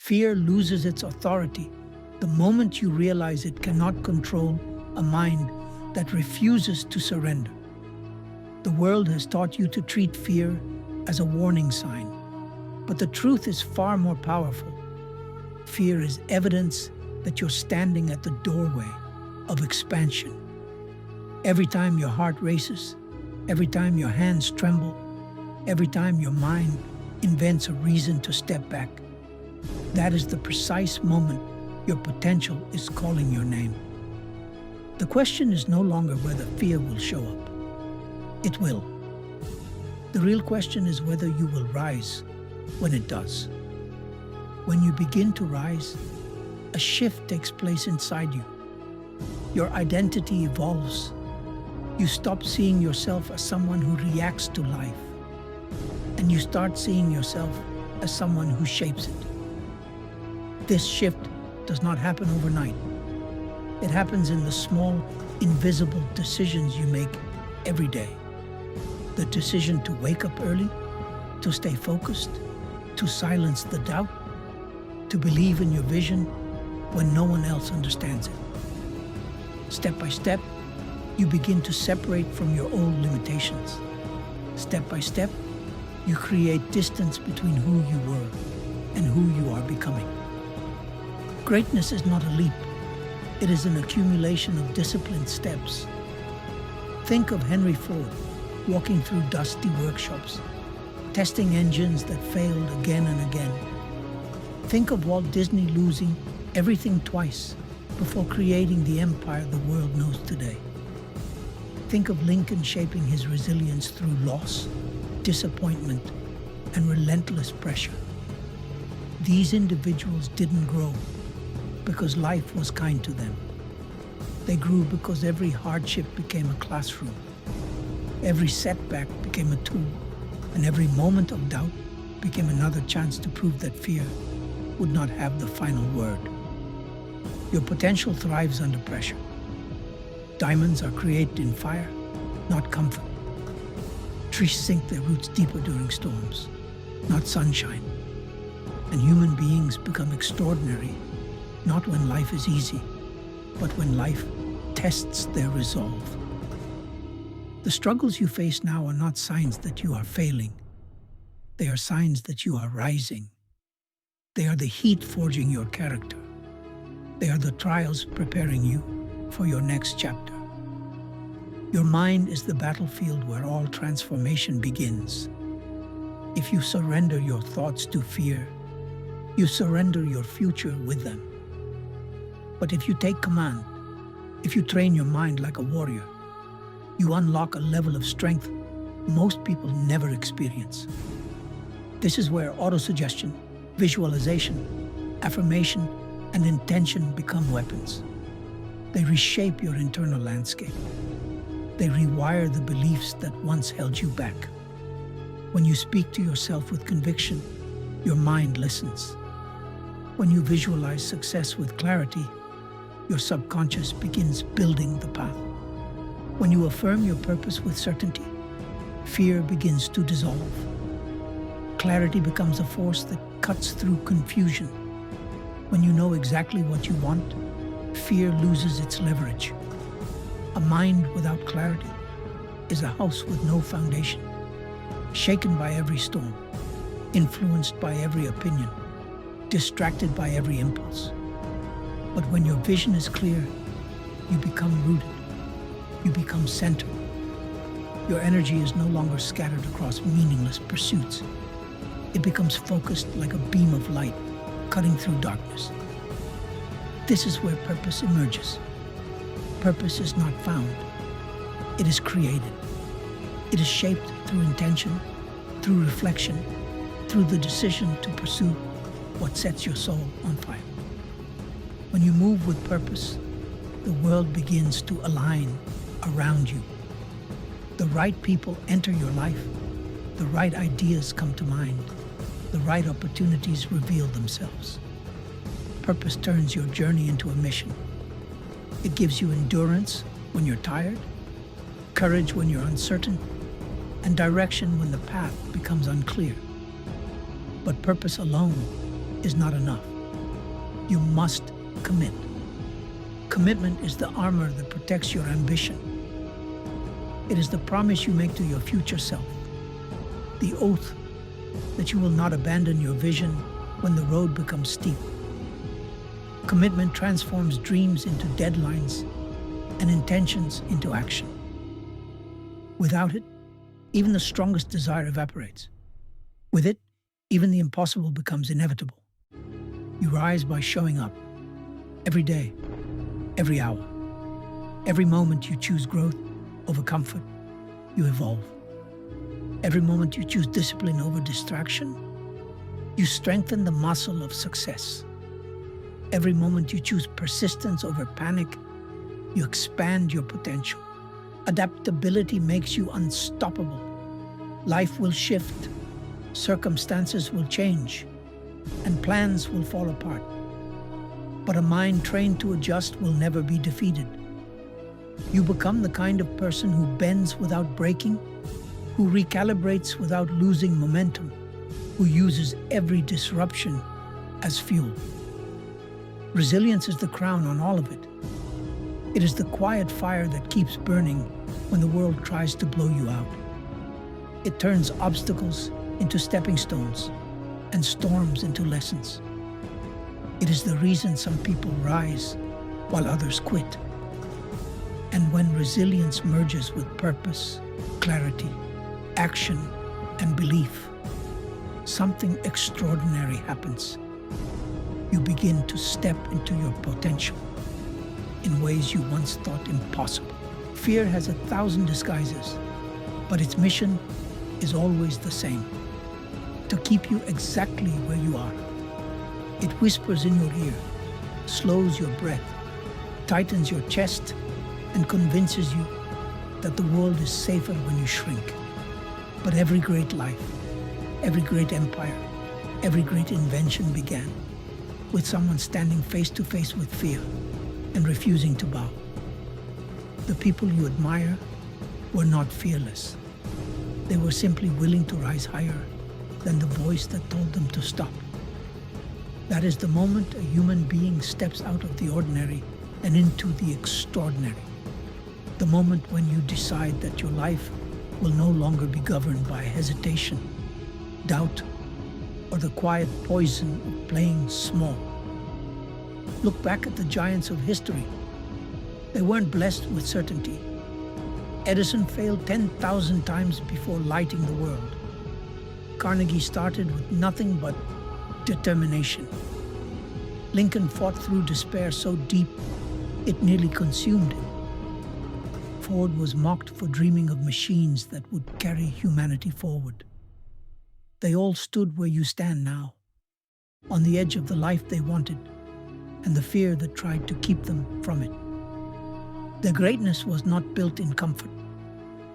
Fear loses its authority the moment you realize it cannot control a mind that refuses to surrender. The world has taught you to treat fear as a warning sign, but the truth is far more powerful. Fear is evidence that you're standing at the doorway of expansion. Every time your heart races, every time your hands tremble, every time your mind invents a reason to step back, that is the precise moment your potential is calling your name. The question is no longer whether fear will show up. It will. The real question is whether you will rise when it does. When you begin to rise, a shift takes place inside you. Your identity evolves. You stop seeing yourself as someone who reacts to life, and you start seeing yourself as someone who shapes it. This shift does not happen overnight. It happens in the small, invisible decisions you make every day. The decision to wake up early, to stay focused, to silence the doubt, to believe in your vision when no one else understands it. Step by step, you begin to separate from your old limitations. Step by step, you create distance between who you were and who you are becoming. Greatness is not a leap. It is an accumulation of disciplined steps. Think of Henry Ford walking through dusty workshops, testing engines that failed again and again. Think of Walt Disney losing everything twice before creating the empire the world knows today. Think of Lincoln shaping his resilience through loss, disappointment, and relentless pressure. These individuals didn't grow because life was kind to them. They grew because every hardship became a classroom. Every setback became a tool, and every moment of doubt became another chance to prove that fear would not have the final word. Your potential thrives under pressure. Diamonds are created in fire, not comfort. Trees sink their roots deeper during storms, not sunshine. And human beings become extraordinary, not when life is easy, but when life tests their resolve. The struggles you face now are not signs that you are failing. They are signs that you are rising. They are the heat forging your character. They are the trials preparing you for your next chapter. Your mind is the battlefield where all transformation begins. If you surrender your thoughts to fear, you surrender your future with them. But if you take command, if you train your mind like a warrior, you unlock a level of strength most people never experience. This is where autosuggestion, visualization, affirmation, and intention become weapons. They reshape your internal landscape. They rewire the beliefs that once held you back. When you speak to yourself with conviction, your mind listens. When you visualize success with clarity, your subconscious begins building the path. When you affirm your purpose with certainty, fear begins to dissolve. Clarity becomes a force that cuts through confusion. When you know exactly what you want, fear loses its leverage. A mind without clarity is a house with no foundation, shaken by every storm, influenced by every opinion, distracted by every impulse. But when your vision is clear, you become rooted. You become centered. Your energy is no longer scattered across meaningless pursuits. It becomes focused like a beam of light, cutting through darkness. This is where purpose emerges. Purpose is not found. It is created. It is shaped through intention, through reflection, through the decision to pursue what sets your soul on fire. When you move with purpose, the world begins to align around you. The right people enter your life. The right ideas come to mind. The right opportunities reveal themselves. Purpose turns your journey into a mission. It gives you endurance when you're tired, courage when you're uncertain, and direction when the path becomes unclear. But purpose alone is not enough. You must commit. Commitment is the armor that protects your ambition. It is the promise you make to your future self, the oath that you will not abandon your vision when the road becomes steep. Commitment transforms dreams into deadlines and intentions into action. Without it, even the strongest desire evaporates. With it, even the impossible becomes inevitable. You rise by showing up every day, every hour. Every moment you choose growth over comfort, you evolve. Every moment you choose discipline over distraction, you strengthen the muscle of success. Every moment you choose persistence over panic, you expand your potential. Adaptability makes you unstoppable. Life will shift, circumstances will change, and plans will fall apart. But a mind trained to adjust will never be defeated. You become the kind of person who bends without breaking, who recalibrates without losing momentum, who uses every disruption as fuel. Resilience is the crown on all of it. It is the quiet fire that keeps burning when the world tries to blow you out. It turns obstacles into stepping stones and storms into lessons. It is the reason some people rise while others quit. And when resilience merges with purpose, clarity, action, and belief, something extraordinary happens. You begin to step into your potential in ways you once thought impossible. Fear has 1,000 disguises, but its mission is always the same: to keep you exactly where you are. It whispers in your ear, slows your breath, tightens your chest, and convinces you that the world is safer when you shrink. But every great life, every great empire, every great invention began with someone standing face to face with fear and refusing to bow. The people you admire were not fearless. They were simply willing to rise higher than the voice that told them to stop. That is the moment a human being steps out of the ordinary and into the extraordinary. The moment when you decide that your life will no longer be governed by hesitation, doubt, or the quiet poison of playing small. Look back at the giants of history. They weren't blessed with certainty. Edison failed 10,000 times before lighting the world. Carnegie started with nothing but determination. Lincoln fought through despair so deep it nearly consumed him. Ford was mocked for dreaming of machines that would carry humanity forward. They all stood where you stand now, on the edge of the life they wanted, and the fear that tried to keep them from it. Their greatness was not built in comfort.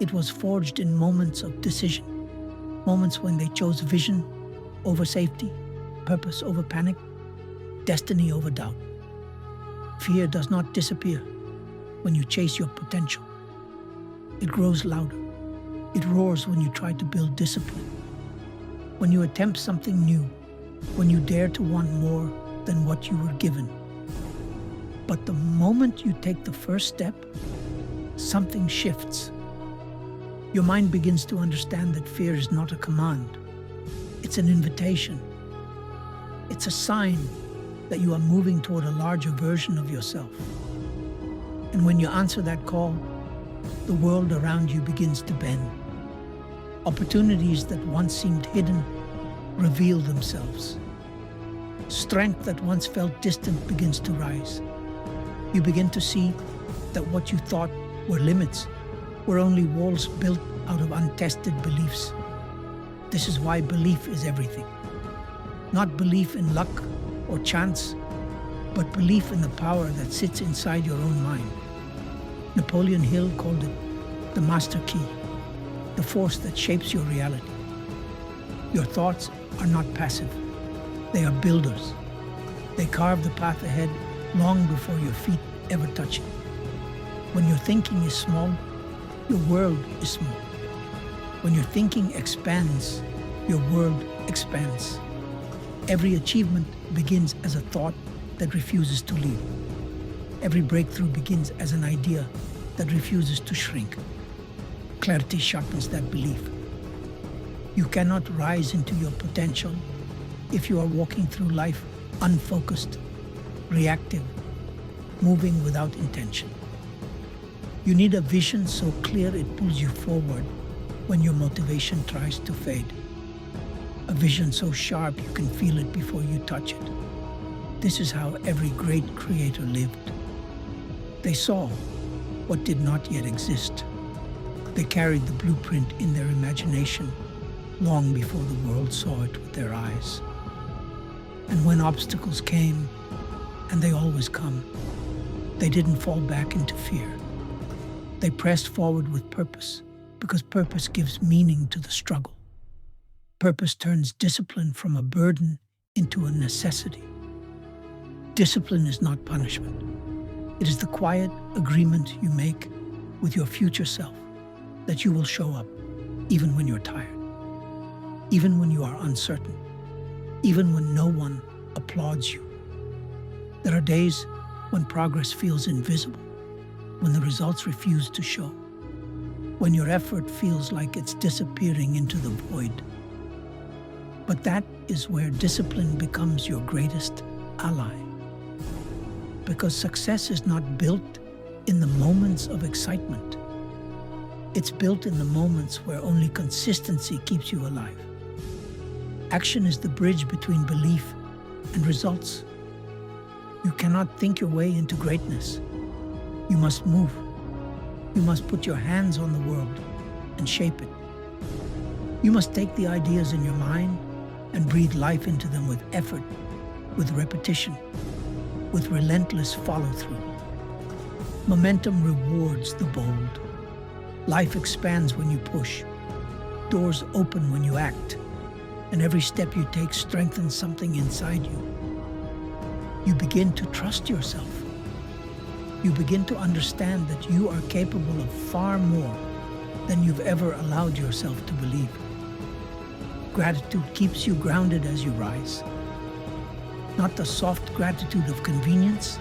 It was forged in moments of decision, moments when they chose vision over safety, purpose over panic, destiny over doubt. Fear does not disappear when you chase your potential. It grows louder. It roars when you try to build discipline, when you attempt something new, when you dare to want more than what you were given. But the moment you take the first step, something shifts. Your mind begins to understand that fear is not a command. It's an invitation. It's a sign that you are moving toward a larger version of yourself. And when you answer that call, the world around you begins to bend. Opportunities that once seemed hidden reveal themselves. Strength that once felt distant begins to rise. You begin to see that what you thought were limits were only walls built out of untested beliefs. This is why belief is everything. Not belief in luck or chance, but belief in the power that sits inside your own mind. Napoleon Hill called it the master key, the force that shapes your reality. Your thoughts are not passive. They are builders. They carve the path ahead long before your feet ever touch it. When your thinking is small, your world is small. When your thinking expands, your world expands. Every achievement begins as a thought that refuses to leave. Every breakthrough begins as an idea that refuses to shrink. Clarity sharpens that belief. You cannot rise into your potential if you are walking through life unfocused, reactive, moving without intention. You need a vision so clear it pulls you forward when your motivation tries to fade. A vision so sharp you can feel it before you touch it. This is how every great creator lived. They saw what did not yet exist. They carried the blueprint in their imagination long before the world saw it with their eyes. And when obstacles came, and they always come, they didn't fall back into fear. They pressed forward with purpose, because purpose gives meaning to the struggle. Purpose turns discipline from a burden into a necessity. Discipline is not punishment. It is the quiet agreement you make with your future self that you will show up even when you're tired, even when you are uncertain, even when no one applauds you. There are days when progress feels invisible, when the results refuse to show, when your effort feels like it's disappearing into the void. But that is where discipline becomes your greatest ally. Because success is not built in the moments of excitement. It's built in the moments where only consistency keeps you alive. Action is the bridge between belief and results. You cannot think your way into greatness. You must move. You must put your hands on the world and shape it. You must take the ideas in your mind and breathe life into them with effort, with repetition, with relentless follow-through. Momentum rewards the bold. Life expands when you push. Doors open when you act. And every step you take strengthens something inside you. You begin to trust yourself. You begin to understand that you are capable of far more than you've ever allowed yourself to believe. Gratitude keeps you grounded as you rise. Not the soft gratitude of convenience,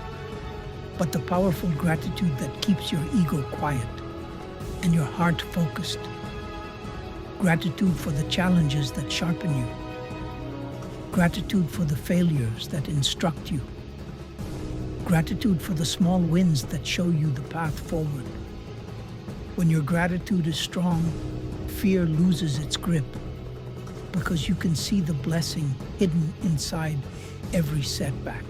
but the powerful gratitude that keeps your ego quiet and your heart focused. Gratitude for the challenges that sharpen you. Gratitude for the failures that instruct you. Gratitude for the small wins that show you the path forward. When your gratitude is strong, fear loses its grip because you can see the blessing hidden inside every setback.